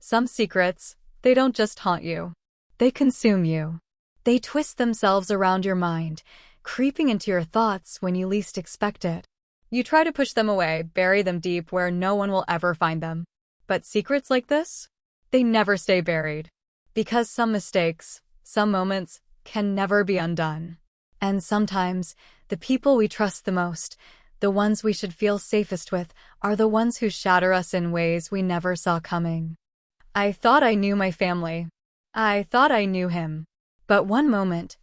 Some secrets, they don't just haunt you. They consume you. They twist themselves around your mind, creeping into your thoughts when you least expect it. You try to push them away, bury them deep where no one will ever find them. But secrets like this? They never stay buried. Because some mistakes, some moments, can never be undone. And sometimes, the people we trust the most, the ones we should feel safest with, are the ones who shatter us in ways we never saw coming. I thought I knew my family. I thought I knew him. But one moment,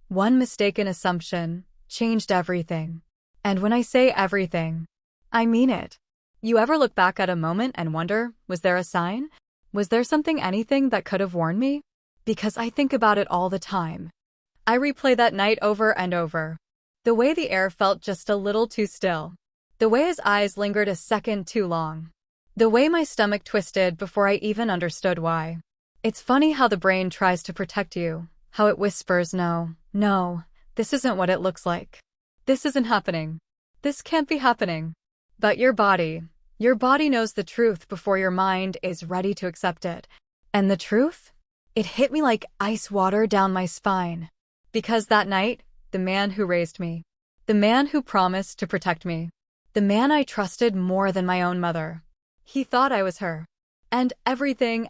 one mistaken assumption, changed everything. And when I say everything, I mean it. You ever look back at a moment and wonder, was there a sign? Was there something, anything that could have warned me? Because I think about it all the time. I replay that night over and over. The way the air felt just a little too still. The way his eyes lingered a second too long. The way my stomach twisted before I even understood why. It's funny how the brain tries to protect you, how it whispers, no, this isn't what it looks like. This isn't happening. This can't be happening. But your body knows the truth before your mind is ready to accept it. And the truth? It hit me like ice water down my spine. Because that night, the man who raised me, the man who promised to protect me, the man I trusted more than my own mother, he thought I was her. And everything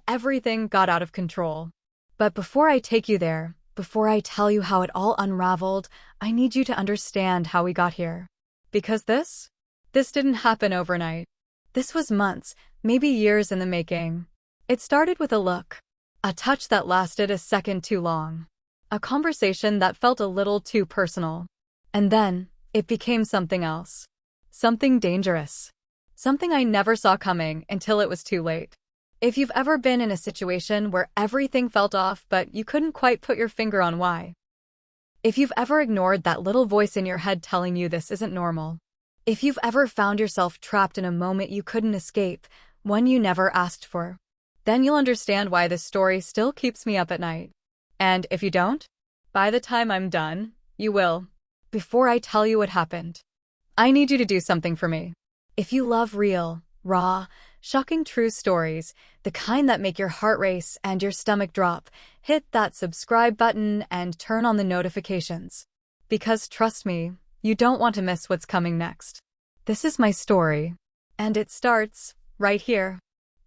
got out of control. But before I take you there, before I tell you how it all unraveled, I need you to understand how we got here. Because this didn't happen overnight. This was months, maybe years in the making. It started with a look. A touch that lasted a second too long. A conversation that felt a little too personal. And then, it became something else. Something dangerous. Something I never saw coming until it was too late. If you've ever been in a situation where everything felt off but you couldn't quite put your finger on why. If you've ever ignored that little voice in your head telling you this isn't normal. If you've ever found yourself trapped in a moment you couldn't escape, one you never asked for, then you'll understand why this story still keeps me up at night. And if you don't, by the time I'm done, you will. Before I tell you what happened, I need you to do something for me. If you love real, raw, shocking true stories, the kind that make your heart race and your stomach drop, hit that subscribe button and turn on the notifications. Because trust me, you don't want to miss what's coming next. This is my story. And it starts right here.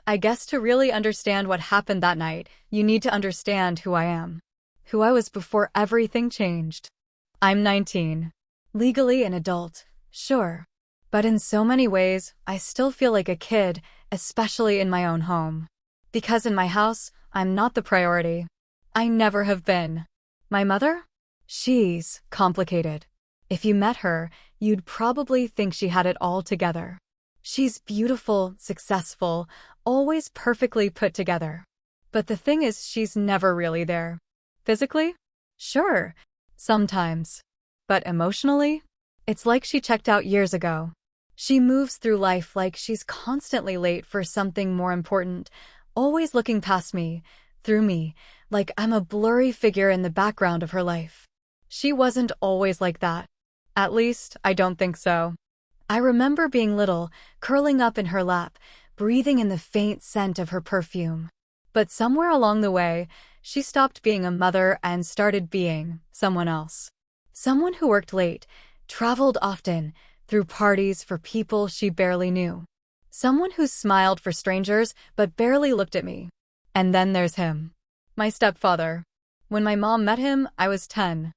I guess to really understand what happened that night, you need to understand who I am. Who I was before everything changed. I'm 19. Legally an adult, sure. But in so many ways, I still feel like a kid, especially in my own home. Because in my house, I'm not the priority. I never have been. My mother? She's complicated. If you met her, you'd probably think she had it all together. She's beautiful, successful, always perfectly put together. But the thing is, she's never really there. Physically? Sure. Sometimes. But emotionally? It's like she checked out years ago. She moves through life like she's constantly late for something more important, always looking past me, through me, like I'm a blurry figure in the background of her life. She wasn't always like that. At least, I don't think so. I remember being little, curling up in her lap, breathing in the faint scent of her perfume. But somewhere along the way, she stopped being a mother and started being someone else. Someone who worked late, traveled often, threw parties for people she barely knew. Someone who smiled for strangers but barely looked at me. And then there's him. My stepfather. When my mom met him, I was 10.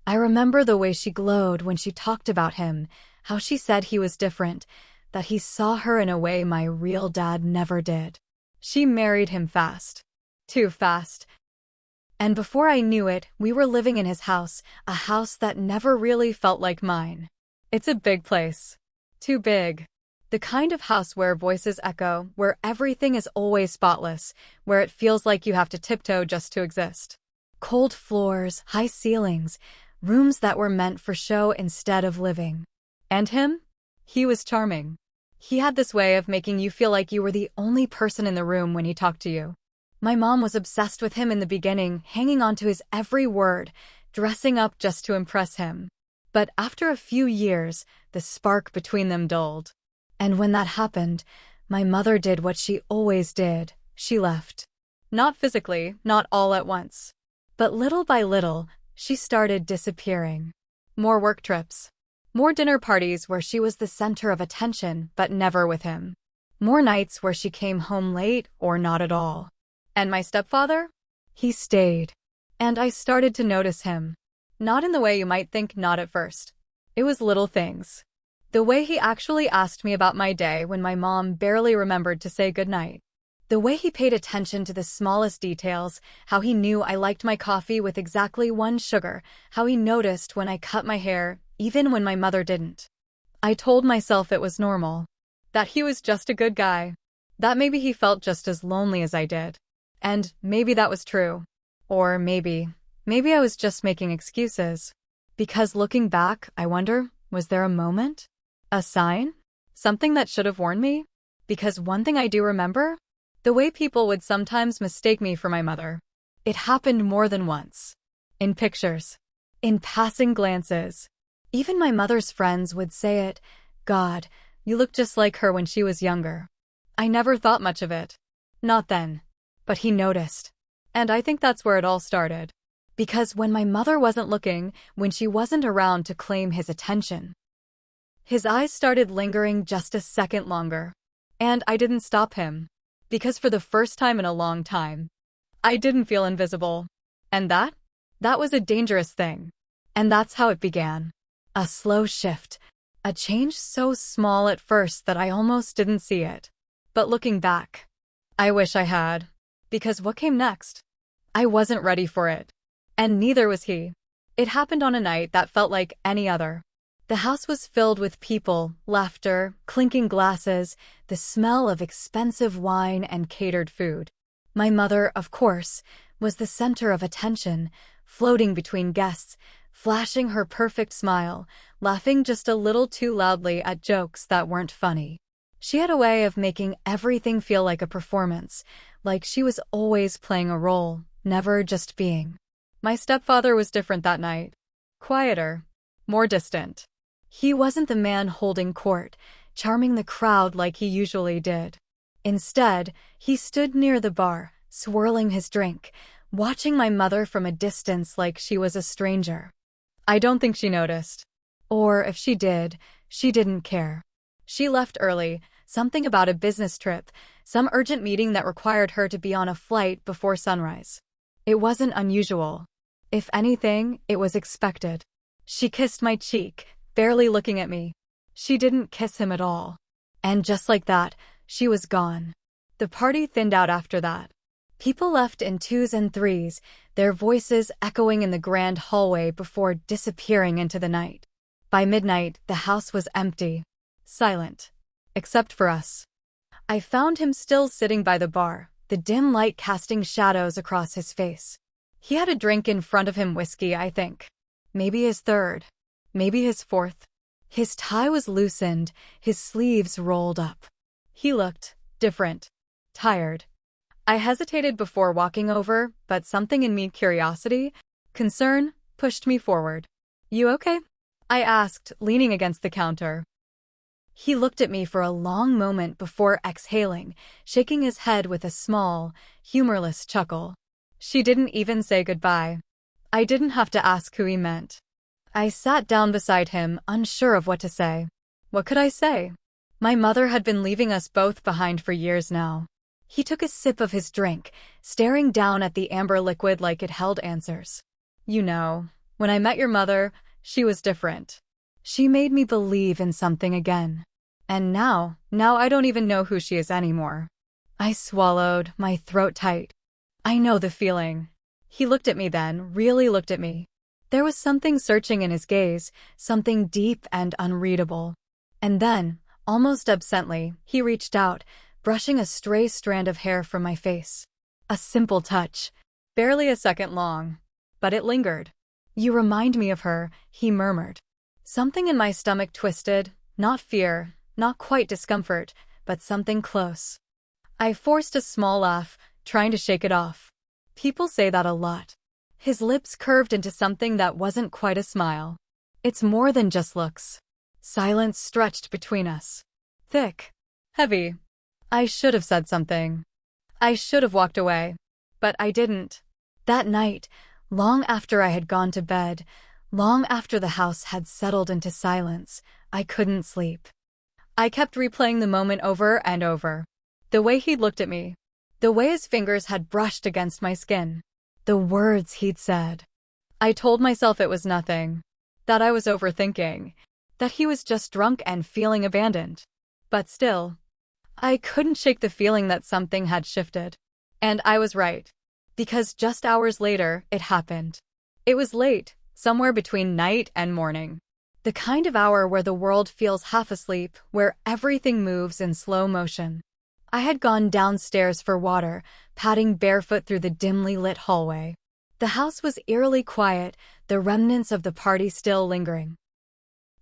I remember the way she glowed when she talked about him, how she said he was different, that he saw her in a way my real dad never did. She married him fast. Too fast. And before I knew it, we were living in his house, a house that never really felt like mine. It's a big place. Too big. The kind of house where voices echo, where everything is always spotless, where it feels like you have to tiptoe just to exist. Cold floors, high ceilings, rooms that were meant for show instead of living. And him? He was charming. He had this way of making you feel like you were the only person in the room when he talked to you. My mom was obsessed with him in the beginning, hanging on to his every word, dressing up just to impress him. But after a few years, the spark between them dulled. And when that happened, my mother did what she always did, She left. Not physically, not all at once. But little by little, she started disappearing. More work trips. More dinner parties where she was the center of attention, but never with him. More nights where she came home late or not at all. And my stepfather? He stayed. And I started to notice him. Not in the way you might think, not at first. It was little things. The way he actually asked me about my day when my mom barely remembered to say goodnight. The way he paid attention to the smallest details, how he knew I liked my coffee with exactly 1 sugar, how he noticed when I cut my hair, even when my mother didn't. I told myself it was normal. That he was just a good guy. That maybe he felt just as lonely as I did. And maybe that was true. Or maybe I was just making excuses. Because looking back, I wonder, was there a moment? A sign? Something that should have warned me? Because one thing I do remember? The way people would sometimes mistake me for my mother. It happened more than once. In pictures. In passing glances. Even my mother's friends would say it. God, you look just like her when she was younger. I never thought much of it. Not then. But he noticed. And I think that's where it all started. Because when my mother wasn't looking, when she wasn't around to claim his attention, his eyes started lingering just a second longer. And I didn't stop him. Because for the first time in a long time, I didn't feel invisible. And that was a dangerous thing. And that's how it began. A slow shift. A change so small at first that I almost didn't see it. But looking back, I wish I had. Because what came next? I wasn't ready for it. And neither was he. It happened on a night that felt like any other. The house was filled with people, laughter, clinking glasses, the smell of expensive wine and catered food. My mother, of course, was the center of attention, floating between guests, flashing her perfect smile, laughing just a little too loudly at jokes that weren't funny. She had a way of making everything feel like a performance, like she was always playing a role, never just being. My stepfather was different that night. Quieter. More distant. He wasn't the man holding court, charming the crowd like he usually did. Instead, he stood near the bar, swirling his drink, watching my mother from a distance like she was a stranger. I don't think she noticed. Or if she did, she didn't care. She left early, something about a business trip, some urgent meeting that required her to be on a flight before sunrise. It wasn't unusual. If anything, it was expected. She kissed my cheek, barely looking at me. She didn't kiss him at all. And just like that, she was gone. The party thinned out after that. People left in 2s and 3s, their voices echoing in the grand hallway before disappearing into the night. By midnight, the house was empty. Silent. Except for us. I found him still sitting by the bar, the dim light casting shadows across his face. He had a drink in front of him, whiskey, I think. Maybe his 3rd. Maybe his 4th. His tie was loosened, his sleeves rolled up. He looked different. Tired. I hesitated before walking over, but something in me, curiosity, concern, pushed me forward. You okay? I asked, leaning against the counter. He looked at me for a long moment before exhaling, shaking his head with a small, humorless chuckle. She didn't even say goodbye. I didn't have to ask who he meant. I sat down beside him, unsure of what to say. What could I say? My mother had been leaving us both behind for years now. He took a sip of his drink, staring down at the amber liquid like it held answers. You know, when I met your mother, she was different. She made me believe in something again. And now I don't even know who she is anymore. I swallowed, my throat tight. I know the feeling. He looked at me then, really looked at me. There was something searching in his gaze, something deep and unreadable. And then, almost absently, he reached out, brushing a stray strand of hair from my face. A simple touch, barely a second long. But it lingered. You remind me of her, he murmured. Something in my stomach twisted, not fear, not quite discomfort, but something close. I forced a small laugh, trying to shake it off. People say that a lot. His lips curved into something that wasn't quite a smile. It's more than just looks. Silence stretched between us. Thick. Heavy. I should have said something. I should have walked away. But I didn't. That night, long after I had gone to bed, long after the house had settled into silence, I couldn't sleep. I kept replaying the moment over and over. The way he'd looked at me. The way his fingers had brushed against my skin. The words he'd said. I told myself it was nothing. That I was overthinking. That he was just drunk and feeling abandoned. But still, I couldn't shake the feeling that something had shifted. And I was right. Because just hours later, it happened. It was late, somewhere between night and morning. The kind of hour where the world feels half asleep, where everything moves in slow motion. I had gone downstairs for water, padding barefoot through the dimly lit hallway. The house was eerily quiet, the remnants of the party still lingering.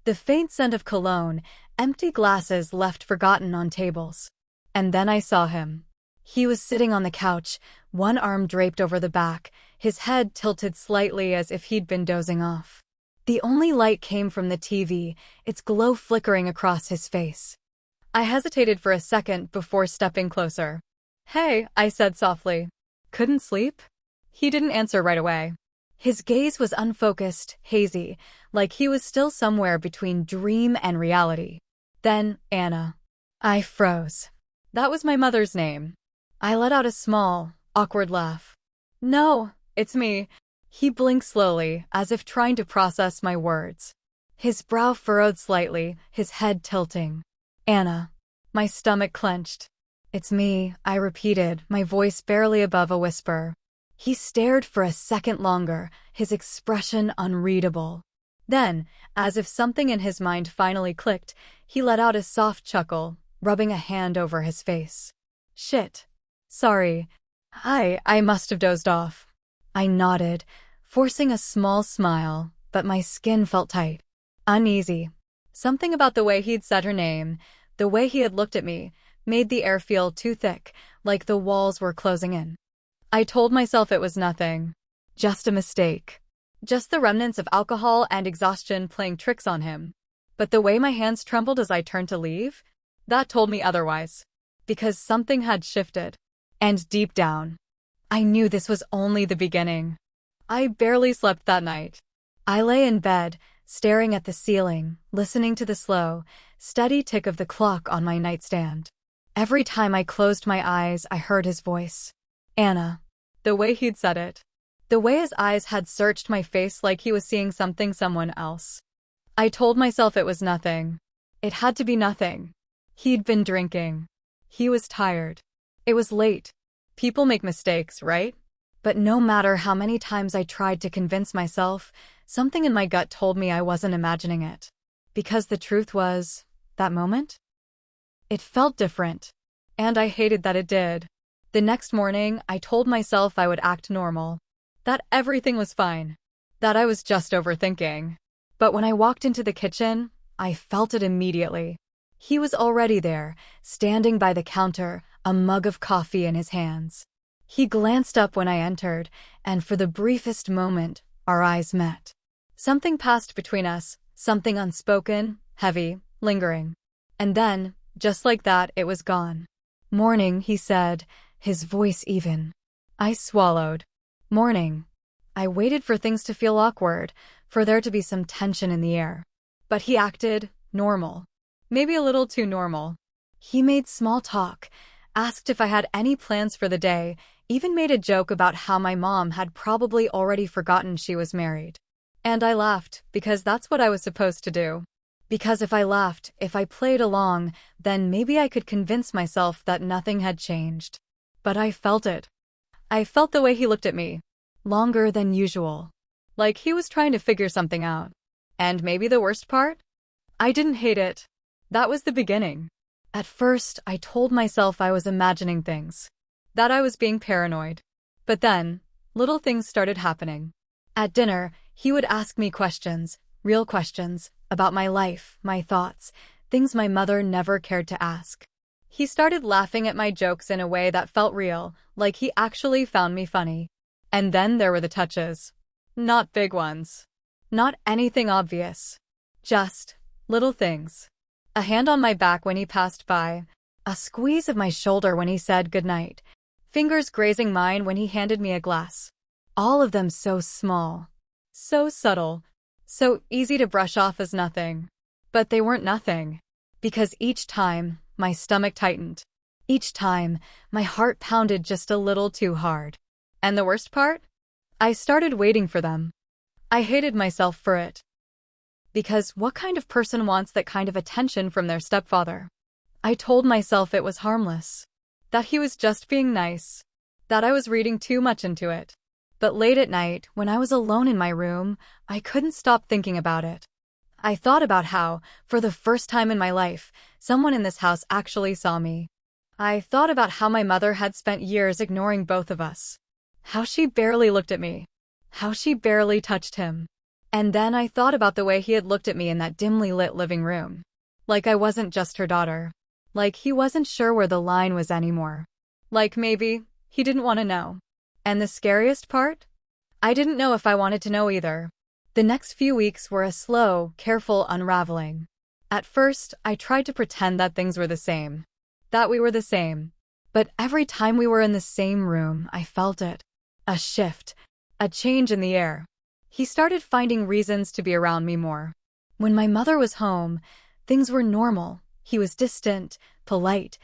The faint scent of cologne, empty glasses left forgotten on tables. And then I saw him. He was sitting on the couch, one arm draped over the back, his head tilted slightly as if he'd been dozing off. The only light came from the TV, its glow flickering across his face. I hesitated for a second before stepping closer. "Hey," I said softly. "Couldn't sleep?" He didn't answer right away. His gaze was unfocused, hazy, like he was still somewhere between dream and reality. Then, Anna. I froze. That was my mother's name. I let out a small, awkward laugh. "No, it's me." He blinked slowly, as if trying to process my words. His brow furrowed slightly, his head tilting. "Anna." My stomach clenched. "It's me," I repeated, my voice barely above a whisper. He stared for a second longer, his expression unreadable. Then, as if something in his mind finally clicked, he let out a soft chuckle, rubbing a hand over his face. "Shit. Sorry. I must have dozed off." I nodded, forcing a small smile, but my skin felt tight. Uneasy. Something about the way he'd said her name, the way he had looked at me, made the air feel too thick, like the walls were closing in. I told myself it was nothing. Just a mistake. Just the remnants of alcohol and exhaustion playing tricks on him. But the way my hands trembled as I turned to leave, that told me otherwise. Because something had shifted. And deep down, I knew this was only the beginning. I barely slept that night. I lay in bed, staring at the ceiling, listening to the slow, steady tick of the clock on my nightstand. Every time I closed my eyes, I heard his voice. "Anna." The way he'd said it. The way his eyes had searched my face like he was seeing someone else. I told myself it was nothing. It had to be nothing. He'd been drinking. He was tired. It was late. People make mistakes, right? But no matter how many times I tried to convince myself, something in my gut told me I wasn't imagining it. Because the truth was, that moment? It felt different. And I hated that it did. The next morning, I told myself I would act normal. That everything was fine. That I was just overthinking. But when I walked into the kitchen, I felt it immediately. He was already there, standing by the counter, a mug of coffee in his hands. He glanced up when I entered, and for the briefest moment, our eyes met. Something passed between us, something unspoken, heavy, lingering. And then, just like that, it was gone. "Morning," he said, his voice even. I swallowed. Morning. I waited for things to feel awkward, for there to be some tension in the air. But he acted normal. Maybe a little too normal. He made small talk, asked if I had any plans for the day, even made a joke about how my mom had probably already forgotten she was married. And I laughed, because that's what I was supposed to do. Because if I laughed, if I played along, then maybe I could convince myself that nothing had changed. But I felt it. I felt the way he looked at me. Longer than usual. Like he was trying to figure something out. And maybe the worst part? I didn't hate it. That was the beginning. At first, I told myself I was imagining things. That I was being paranoid. But then, little things started happening. At dinner, he would ask me questions, real questions, about my life, my thoughts, things my mother never cared to ask. He started laughing at my jokes in a way that felt real, like he actually found me funny. And then there were the touches. Not big ones. Not anything obvious. Just little things. A hand on my back when he passed by. A squeeze of my shoulder when he said goodnight. fingers grazing mine when he handed me a glass. All of them so small, so subtle, so easy to brush off as nothing. But they weren't nothing, because each time, my stomach tightened. Each time, my heart pounded just a little too hard. And the worst part? I started waiting for them. I hated myself for it. Because what kind of person wants that kind of attention from their stepfather? I told myself it was harmless, that he was just being nice, that I was reading too much into it. But late at night, when I was alone in my room, I couldn't stop thinking about it. I thought about how, for the first time in my life, someone in this house actually saw me. I thought about how my mother had spent years ignoring both of us. How she barely looked at me. How she barely touched him. And then I thought about the way he had looked at me in that dimly lit living room. Like I wasn't just her daughter. Like he wasn't sure where the line was anymore. Like maybe he didn't want to know. And the scariest part? I didn't know if I wanted to know either. The next few weeks were a slow, careful unraveling. At first, I tried to pretend that things were the same. That we were the same. But every time we were in the same room, I felt it. A shift. A change in the air. He started finding reasons to be around me more. When my mother was home, things were normal. He was distant, polite,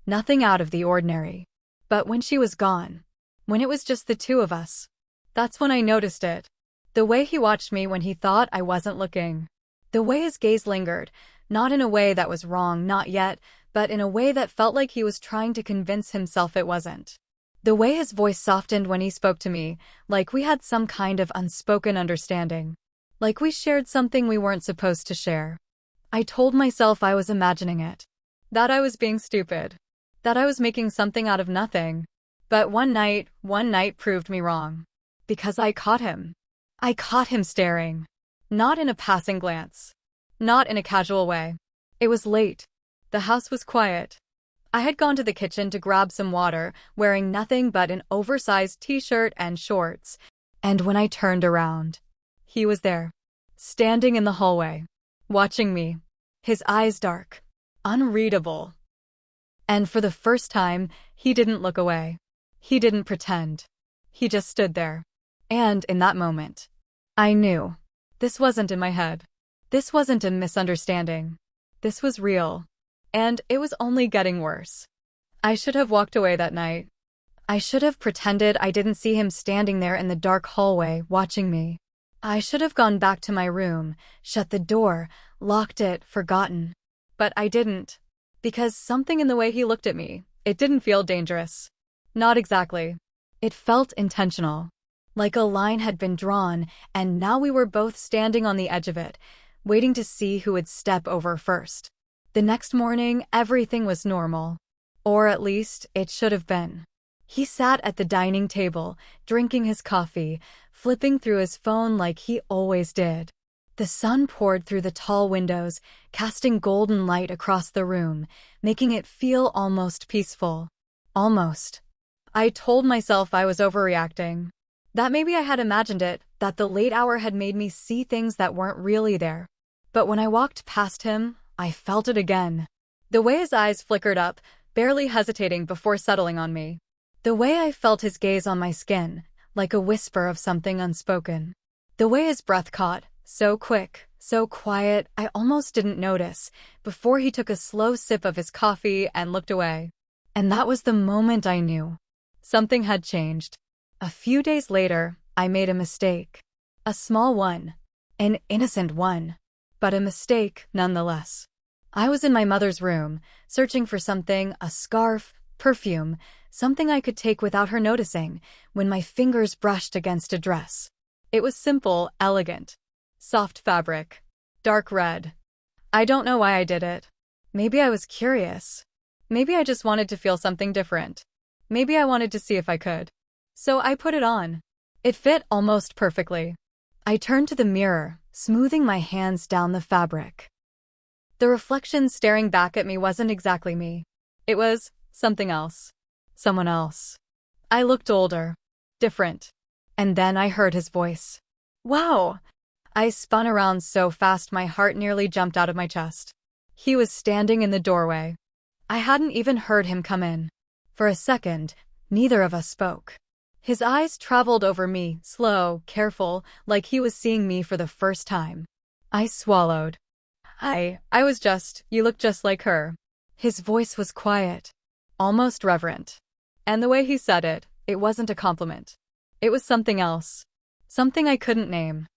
nothing out of the ordinary. But when she was gone, when it was just the two of us, that's when I noticed it. The way he watched me when he thought I wasn't looking. The way his gaze lingered, not in a way that was wrong, not yet, but in a way that felt like he was trying to convince himself it wasn't. The way his voice softened when he spoke to me, like we had some kind of unspoken understanding. Like we shared something we weren't supposed to share. I told myself I was imagining it. That I was being stupid. That I was making something out of nothing. But one night proved me wrong. Because I caught him. I caught him staring. Not in a passing glance. Not in a casual way. It was late. The house was quiet. I had gone to the kitchen to grab some water, wearing nothing but an oversized t-shirt and shorts. And when I turned around, he was there. Standing in the hallway. Watching me. His eyes dark. Unreadable. And for the first time, he didn't look away. He didn't pretend. He just stood there. And in that moment, I knew. This wasn't in my head. This wasn't a misunderstanding. This was real. And it was only getting worse. I should have walked away that night. I should have pretended I didn't see him standing there in the dark hallway, watching me. I should have gone back to my room, shut the door, locked it, forgotten. But I didn't. Because something in the way he looked at me, it didn't feel dangerous. Not exactly. It felt intentional. Like a line had been drawn, and now we were both standing on the edge of it, waiting to see who would step over first. The next morning, everything was normal. Or at least, it should have been. He sat at the dining table, drinking his coffee, flipping through his phone like he always did. The sun poured through the tall windows, casting golden light across the room, making it feel almost peaceful. Almost. I told myself I was overreacting. That maybe I had imagined it, that the late hour had made me see things that weren't really there. But when I walked past him, I felt it again. The way his eyes flickered up, barely hesitating before settling on me. The way I felt his gaze on my skin, like a whisper of something unspoken. The way his breath caught, so quick, so quiet, I almost didn't notice, before he took a slow sip of his coffee and looked away. And that was the moment I knew. Something had changed. A few days later, I made a mistake. A small one. An innocent one. But a mistake, nonetheless. I was in my mother's room, searching for something, a scarf, perfume, something I could take without her noticing, when my fingers brushed against a dress. It was simple, elegant. Soft fabric. Dark red. I don't know why I did it. Maybe I was curious. Maybe I just wanted to feel something different. Maybe I wanted to see if I could. So I put it on. It fit almost perfectly. I turned to the mirror, smoothing my hands down the fabric. The reflection staring back at me wasn't exactly me. It was something else. Someone else. I looked older. Different. And then I heard his voice. Wow! I spun around so fast my heart nearly jumped out of my chest. He was standing in the doorway. I hadn't even heard him come in. For a second, Neither of us spoke. His eyes traveled over me, slow, careful, like he was seeing me for the first time. I swallowed. You look just like her. His voice was quiet, almost reverent. And the way he said it, it wasn't a compliment. It was something else. Something I couldn't name.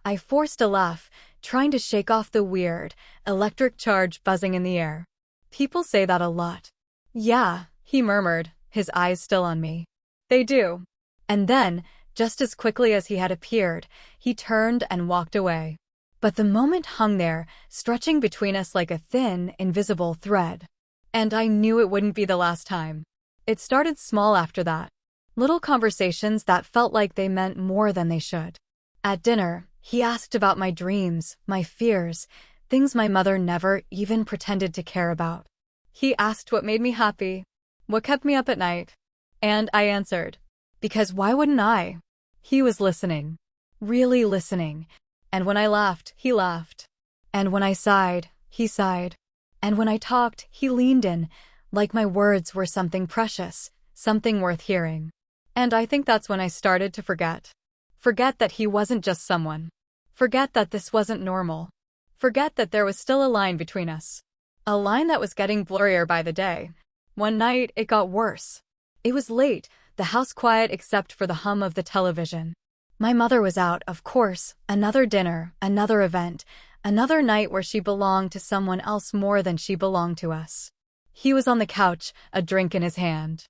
I forced a laugh, trying to shake off the weird, electric charge buzzing in the air. People say that a lot. Yeah, he murmured, his eyes still on me. They do. And then, just as quickly as he had appeared, he turned and walked away. But the moment hung there, stretching between us like a thin, invisible thread. And I knew it wouldn't be the last time. It started small after that. Little conversations that felt like they meant more than they should. At dinner, he asked about my dreams, my fears, things my mother never even pretended to care about. He asked what made me happy, what kept me up at night. And I answered, because why wouldn't I? He was listening. Really listening. And when I laughed, he laughed. And when I sighed, he sighed. And when I talked, he leaned in, like my words were something precious, something worth hearing. And I think that's when I started to forget. Forget that he wasn't just someone. Forget that this wasn't normal. Forget that there was still a line between us. A line that was getting blurrier by the day. One night, it got worse. It was late, the house quiet except for the hum of the television. My mother was out, of course, another dinner, another event, another night where she belonged to someone else more than she belonged to us. He was on the couch, a drink in his hand.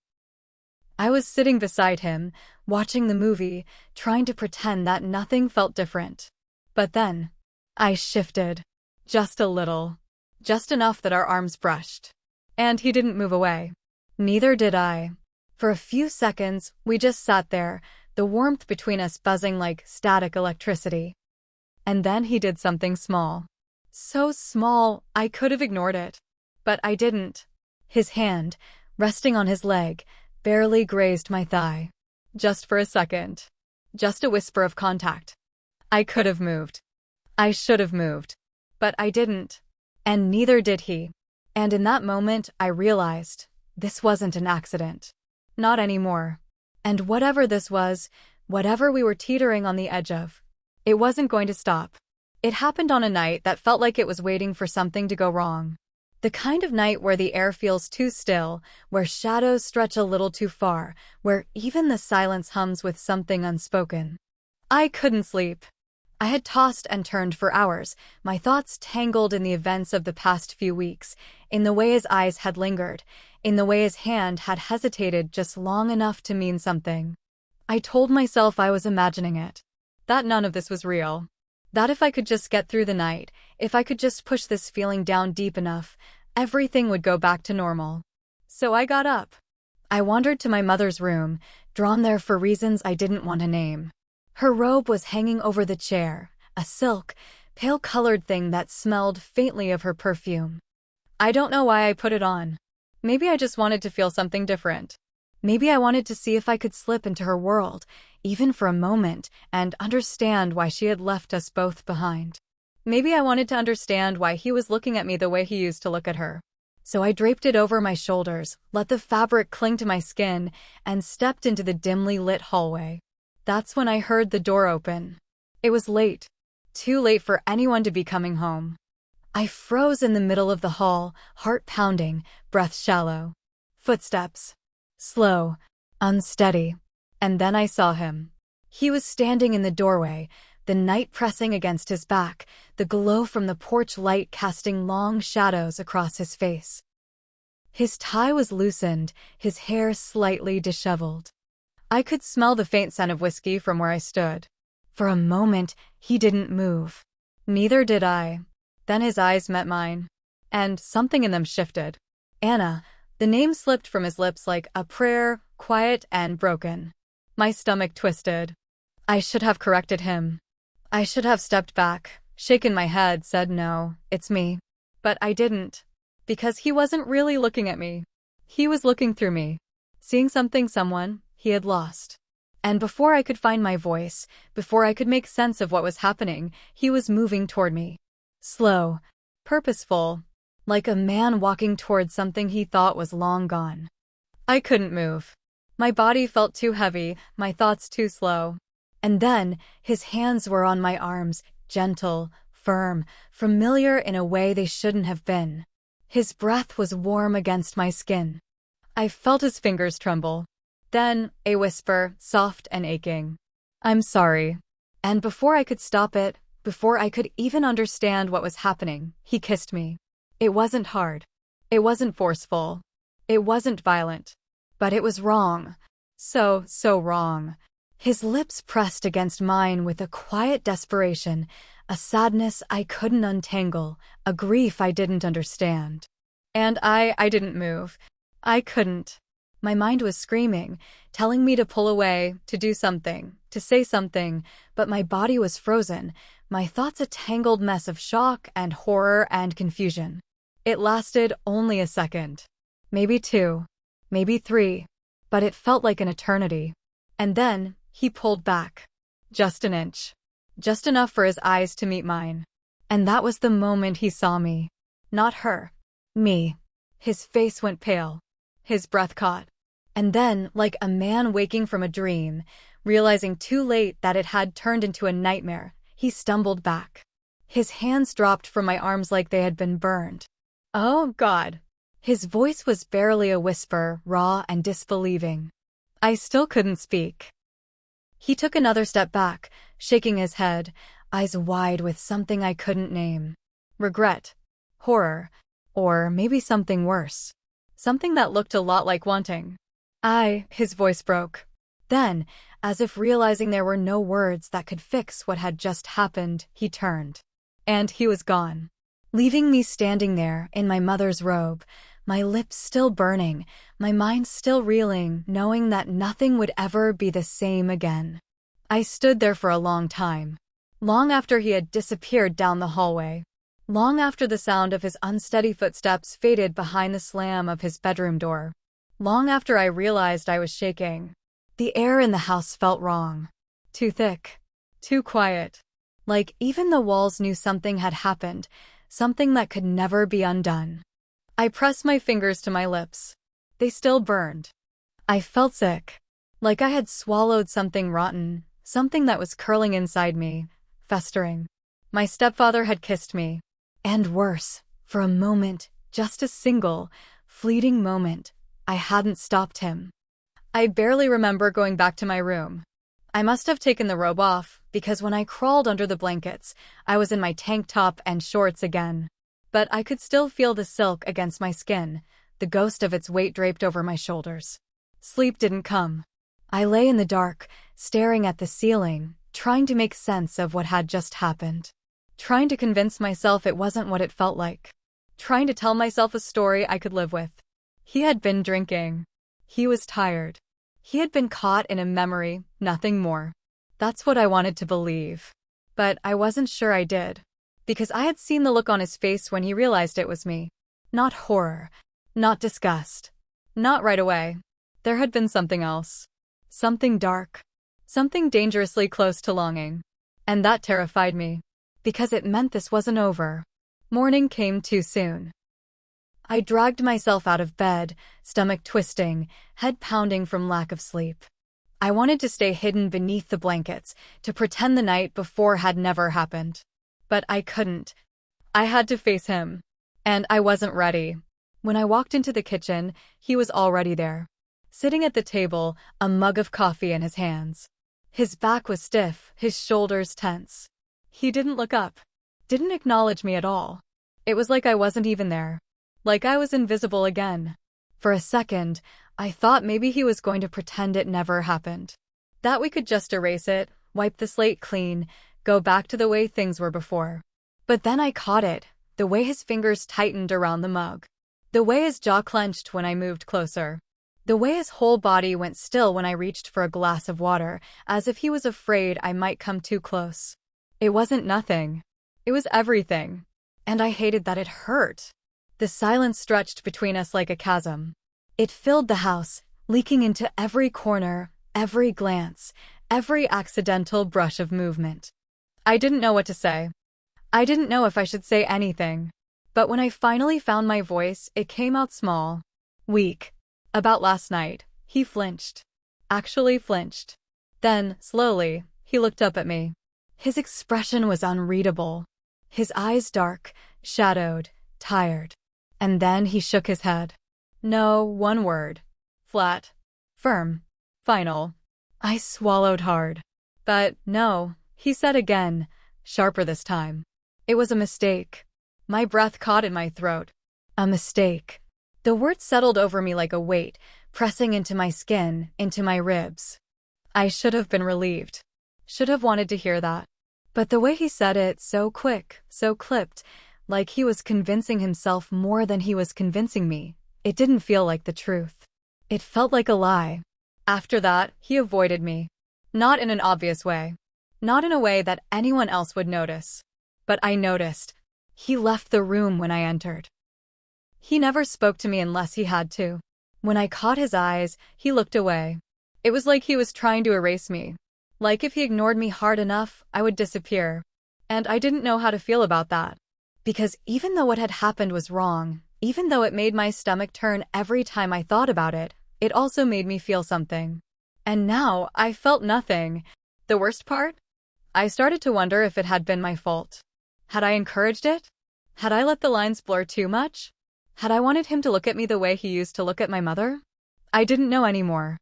I was sitting beside him, watching the movie, trying to pretend that nothing felt different. But then, I shifted. Just a little. Just enough that our arms brushed. And he didn't move away. Neither did I. For a few seconds, we just sat there, the warmth between us buzzing like static electricity. And then he did something small. So small, I could have ignored it. But I didn't. His hand, resting on his leg, barely grazed my thigh. Just for a second. Just a whisper of contact. I could have moved. I should have moved. But I didn't. And neither did he. And in that moment, I realized, this wasn't an accident. Not anymore. And whatever this was, whatever we were teetering on the edge of, it wasn't going to stop. It happened on a night that felt like it was waiting for something to go wrong. The kind of night where the air feels too still, where shadows stretch a little too far, where even the silence hums with something unspoken. I couldn't sleep. I had tossed and turned for hours, my thoughts tangled in the events of the past few weeks, in the way his eyes had lingered, in the way his hand had hesitated just long enough to mean something. I told myself I was imagining it. That none of this was real. That if I could just get through the night, if I could just push this feeling down deep enough, everything would go back to normal. So I got up. I wandered to my mother's room, drawn there for reasons I didn't want to name. Her robe was hanging over the chair, a silk, pale-colored thing that smelled faintly of her perfume. I don't know why I put it on. Maybe I just wanted to feel something different. Maybe I wanted to see if I could slip into her world, even for a moment, and understand why she had left us both behind. Maybe I wanted to understand why he was looking at me the way he used to look at her. So I draped it over my shoulders, let the fabric cling to my skin, and stepped into the dimly lit hallway. That's when I heard the door open. It was late. Too late for anyone to be coming home. I froze in the middle of the hall, heart pounding, breath shallow. Footsteps. Slow, unsteady. And then I saw him. He was standing in the doorway, the night pressing against his back, the glow from the porch light casting long shadows across his face. His tie was loosened, his hair slightly disheveled. I could smell the faint scent of whiskey from where I stood. For a moment, he didn't move. Neither did I. Then his eyes met mine. And something in them shifted. Anna. The name slipped from his lips like a prayer, quiet and broken. My stomach twisted. I should have corrected him. I should have stepped back, shaken my head, said no, it's me. But I didn't. Because he wasn't really looking at me. He was looking through me. Seeing something, someone he had lost. And before I could find my voice, before I could make sense of what was happening, he was moving toward me. Slow, purposeful, like a man walking toward something he thought was long gone. I couldn't move. My body felt too heavy, my thoughts too slow. And then, his hands were on my arms, gentle, firm, familiar in a way they shouldn't have been. His breath was warm against my skin. I felt his fingers tremble. Then, a whisper, soft and aching. "I'm sorry." And before I could stop it, before I could even understand what was happening, he kissed me. It wasn't hard. It wasn't forceful. It wasn't violent. But it was wrong. So wrong. His lips pressed against mine with a quiet desperation, a sadness I couldn't untangle, a grief I didn't understand. And I didn't move. I couldn't. My mind was screaming, telling me to pull away, to do something, to say something, but my body was frozen, my thoughts a tangled mess of shock and horror and confusion. It lasted only a second. Maybe 2. Maybe 3. But it felt like an eternity. And then, he pulled back. Just an inch. Just enough for his eyes to meet mine. And that was the moment he saw me. Not her. Me. His face went pale. His breath caught. And then, like a man waking from a dream, realizing too late that it had turned into a nightmare, he stumbled back. His hands dropped from my arms like they had been burned. "Oh, God." His voice was barely a whisper, raw and disbelieving. I still couldn't speak. He took another step back, shaking his head, eyes wide with something I couldn't name. Regret. Horror. Or maybe something worse. Something that looked a lot like wanting. His voice broke. Then, as if realizing there were no words that could fix what had just happened, he turned. And he was gone. Leaving me standing there in my mother's robe, my lips still burning, my mind still reeling, knowing that nothing would ever be the same again. I stood there for a long time. Long after he had disappeared down the hallway. Long after the sound of his unsteady footsteps faded behind the slam of his bedroom door. Long after I realized I was shaking. The air in the house felt wrong. Too thick. Too quiet. Like even the walls knew something had happened, something that could never be undone. I pressed my fingers to my lips. They still burned. I felt sick. Like I had swallowed something rotten, something that was curling inside me, festering. My stepfather had kissed me. And worse, for a moment, just a single, fleeting moment, I hadn't stopped him. I barely remember going back to my room. I must have taken the robe off, because when I crawled under the blankets, I was in my tank top and shorts again. But I could still feel the silk against my skin, the ghost of its weight draped over my shoulders. Sleep didn't come. I lay in the dark, staring at the ceiling, trying to make sense of what had just happened. Trying to convince myself it wasn't what it felt like. Trying to tell myself a story I could live with. He had been drinking. He was tired. He had been caught in a memory, nothing more. That's what I wanted to believe. But I wasn't sure I did. Because I had seen the look on his face when he realized it was me. Not horror. Not disgust. Not right away. There had been something else. Something dark. Something dangerously close to longing. And that terrified me. Because it meant this wasn't over. Morning came too soon. I dragged myself out of bed, stomach twisting, head pounding from lack of sleep. I wanted to stay hidden beneath the blankets, to pretend the night before had never happened. But I couldn't. I had to face him. And I wasn't ready. When I walked into the kitchen, he was already there. Sitting at the table, a mug of coffee in his hands. His back was stiff, his shoulders tense. He didn't look up. Didn't acknowledge me at all. It was like I wasn't even there. Like I was invisible again. For a second, I thought maybe he was going to pretend it never happened. That we could just erase it, wipe the slate clean, go back to the way things were before. But then I caught it, the way his fingers tightened around the mug. The way his jaw clenched when I moved closer. The way his whole body went still when I reached for a glass of water, as if he was afraid I might come too close. It wasn't nothing. It was everything. And I hated that it hurt. The silence stretched between us like a chasm. It filled the house, leaking into every corner, every glance, every accidental brush of movement. I didn't know what to say. I didn't know if I should say anything. But when I finally found my voice, it came out small. Weak. About last night. He flinched. Actually flinched. Then, slowly, he looked up at me. His expression was unreadable. His eyes dark, shadowed, tired. And then he shook his head. No, one word. Flat. Firm. Final. I swallowed hard. But no, he said again, sharper this time. It was a mistake. My breath caught in my throat. A mistake. The word settled over me like a weight, pressing into my skin, into my ribs. I should have been relieved. Should have wanted to hear that. But the way he said it, so quick, so clipped, like he was convincing himself more than he was convincing me, it didn't feel like the truth. It felt like a lie. After that, he avoided me. Not in an obvious way. Not in a way that anyone else would notice. But I noticed. He left the room when I entered. He never spoke to me unless he had to. When I caught his eyes, he looked away. It was like he was trying to erase me. Like if he ignored me hard enough, I would disappear. And I didn't know how to feel about that. Because even though what had happened was wrong, even though it made my stomach turn every time I thought about it, it also made me feel something. And now, I felt nothing. The worst part? I started to wonder if it had been my fault. Had I encouraged it? Had I let the lines blur too much? Had I wanted him to look at me the way he used to look at my mother? I didn't know anymore.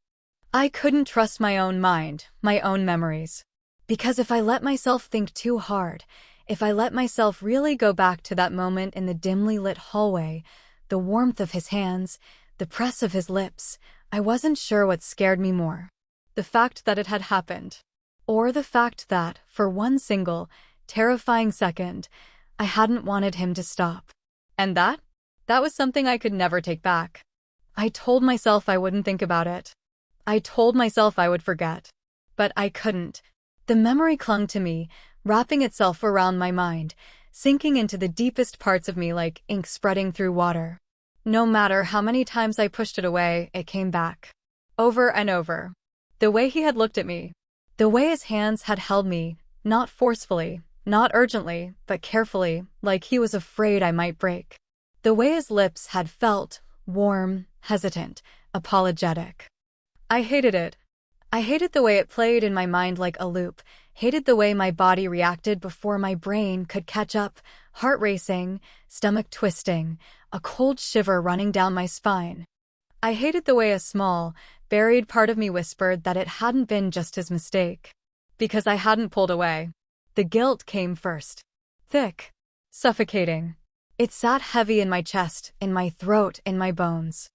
I couldn't trust my own mind, my own memories. Because if I let myself think too hard, if I let myself really go back to that moment in the dimly lit hallway, the warmth of his hands, the press of his lips, I wasn't sure what scared me more. The fact that it had happened. Or the fact that, for one single, terrifying second, I hadn't wanted him to stop. And that was something I could never take back. I told myself I wouldn't think about it. I told myself I would forget. But I couldn't. The memory clung to me, wrapping itself around my mind, sinking into the deepest parts of me like ink spreading through water. No matter how many times I pushed it away, it came back. Over and over. The way he had looked at me. The way his hands had held me, not forcefully, not urgently, but carefully, like he was afraid I might break. The way his lips had felt, warm, hesitant, apologetic. I hated it. I hated the way it played in my mind like a loop, hated the way my body reacted before my brain could catch up, heart racing, stomach twisting, a cold shiver running down my spine. I hated the way a small, buried part of me whispered that it hadn't been just his mistake. Because I hadn't pulled away. The guilt came first. Thick. Suffocating. It sat heavy in my chest, in my throat, in my bones.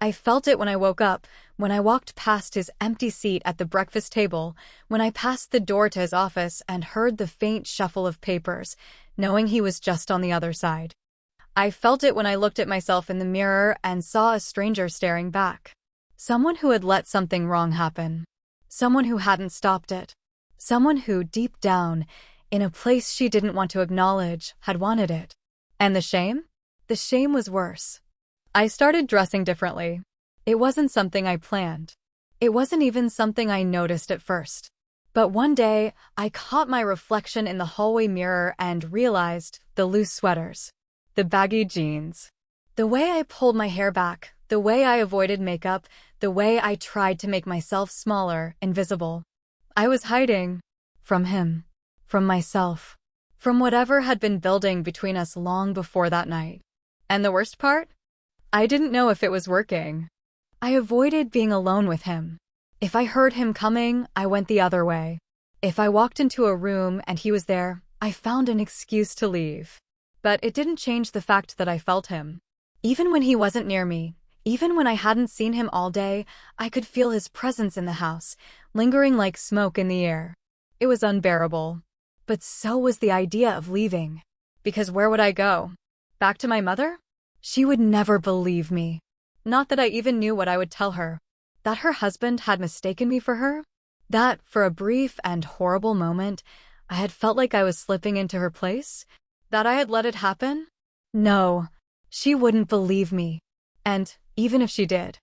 I felt it when I woke up, when I walked past his empty seat at the breakfast table, when I passed the door to his office and heard the faint shuffle of papers, knowing he was just on the other side. I felt it when I looked at myself in the mirror and saw a stranger staring back. Someone who had let something wrong happen. Someone who hadn't stopped it. Someone who, deep down, in a place she didn't want to acknowledge, had wanted it. And the shame? The shame was worse. I started dressing differently. It wasn't something I planned. It wasn't even something I noticed at first. But one day, I caught my reflection in the hallway mirror and realized the loose sweaters. The baggy jeans. The way I pulled my hair back, the way I avoided makeup, the way I tried to make myself smaller, invisible. I was hiding. From him. From myself. From whatever had been building between us long before that night. And the worst part? I didn't know if it was working. I avoided being alone with him. If I heard him coming, I went the other way. If I walked into a room and he was there, I found an excuse to leave. But it didn't change the fact that I felt him. Even when he wasn't near me, even when I hadn't seen him all day, I could feel his presence in the house, lingering like smoke in the air. It was unbearable. But so was the idea of leaving. Because where would I go? Back to my mother? She would never believe me. Not that I even knew what I would tell her. That her husband had mistaken me for her? That, for a brief and horrible moment, I had felt like I was slipping into her place? That I had let it happen? No, she wouldn't believe me. And, even if she did,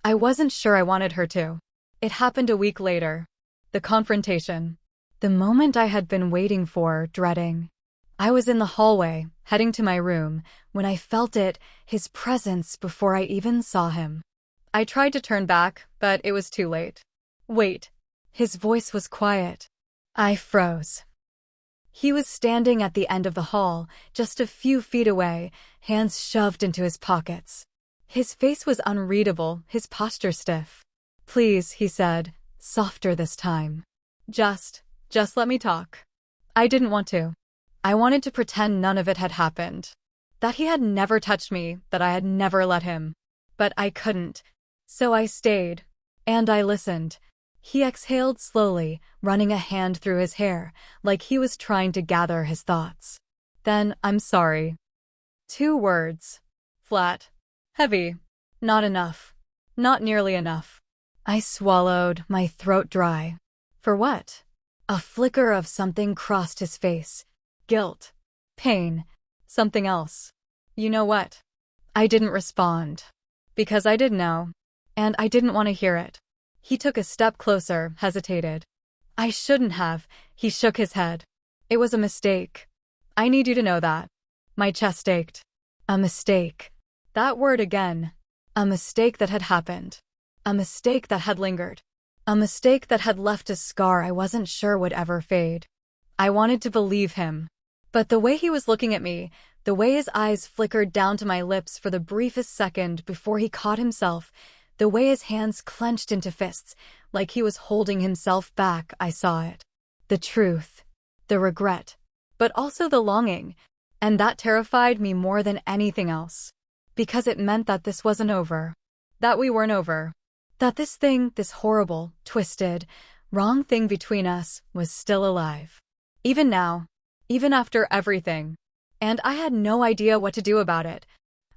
I wasn't sure I wanted her to. It happened a week later. The confrontation. The moment I had been waiting for, dreading. I was in the hallway, heading to my room, when I felt it, his presence before I even saw him. I tried to turn back, but it was too late. Wait. His voice was quiet. I froze. He was standing at the end of the hall, just a few feet away, hands shoved into his pockets. His face was unreadable, his posture stiff. Please, he said, softer this time. Just let me talk. I didn't want to. I wanted to pretend none of it had happened. That he had never touched me, that I had never let him. But I couldn't. So I stayed. And I listened. He exhaled slowly, running a hand through his hair, like he was trying to gather his thoughts. Then, I'm sorry. 2 words. Flat. Heavy. Not enough. Not nearly enough. I swallowed, my throat dry. For what? A flicker of something crossed his face. Guilt. Pain. Something else. You know what? I didn't respond. Because I didn't know. And I didn't want to hear it. He took a step closer, hesitated. I shouldn't have. He shook his head. It was a mistake. I need you to know that. My chest ached. A mistake. That word again. A mistake that had happened. A mistake that had lingered. A mistake that had left a scar I wasn't sure would ever fade. I wanted to believe him. But the way he was looking at me, the way his eyes flickered down to my lips for the briefest second before he caught himself, the way his hands clenched into fists, like he was holding himself back, I saw it. The truth. The regret. But also the longing. And that terrified me more than anything else. Because it meant that this wasn't over. That we weren't over. That this thing, this horrible, twisted, wrong thing between us, was still alive. Even now. Even after everything. And I had no idea what to do about it.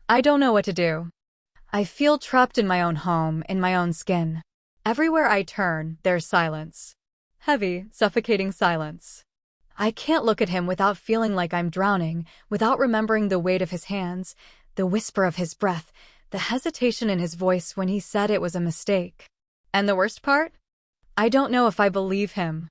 I don't know what to do. I feel trapped in my own home, in my own skin. Everywhere I turn, there's silence. Heavy, suffocating silence. I can't look at him without feeling like I'm drowning, without remembering the weight of his hands, the whisper of his breath, the hesitation in his voice when he said it was a mistake. And the worst part? I don't know if I believe him.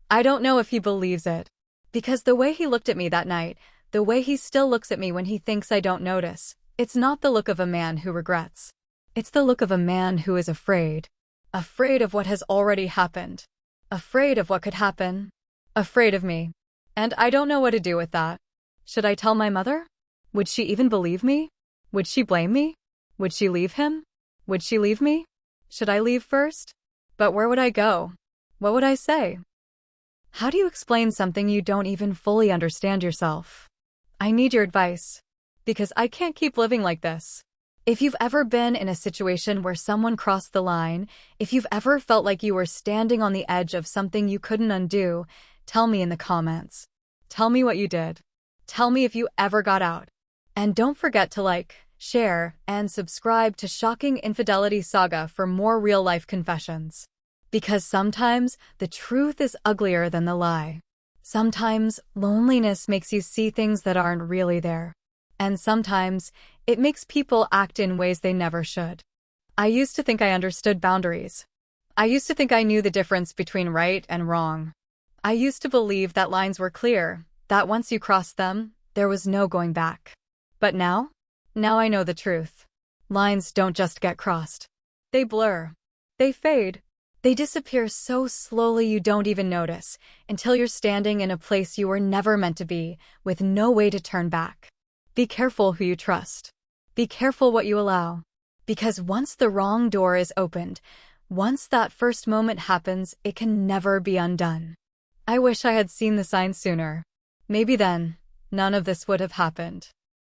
I don't know if he believes it. Because the way he looked at me that night, the way he still looks at me when he thinks I don't notice, it's not the look of a man who regrets. It's the look of a man who is afraid. Afraid of what has already happened. Afraid of what could happen. Afraid of me. And I don't know what to do with that. Should I tell my mother? Would she even believe me? Would she blame me? Would she leave him? Would she leave me? Should I leave first? But where would I go? What would I say? How do you explain something you don't even fully understand yourself? I need your advice. Because I can't keep living like this. If you've ever been in a situation where someone crossed the line, if you've ever felt like you were standing on the edge of something you couldn't undo, tell me in the comments. Tell me what you did. Tell me if you ever got out. And don't forget to like, share, and subscribe to Shocking Infidelity Saga for more real-life confessions. Because sometimes the truth is uglier than the lie. Sometimes loneliness makes you see things that aren't really there. And sometimes it makes people act in ways they never should. I used to think I understood boundaries. I used to think I knew the difference between right and wrong. I used to believe that lines were clear, that once you crossed them, there was no going back. But now I know the truth. Lines don't just get crossed. They blur. They fade. They disappear so slowly you don't even notice, until you're standing in a place you were never meant to be, with no way to turn back. Be careful who you trust. Be careful what you allow. Because once the wrong door is opened, once that first moment happens, it can never be undone. I wish I had seen the signs sooner. Maybe then, none of this would have happened.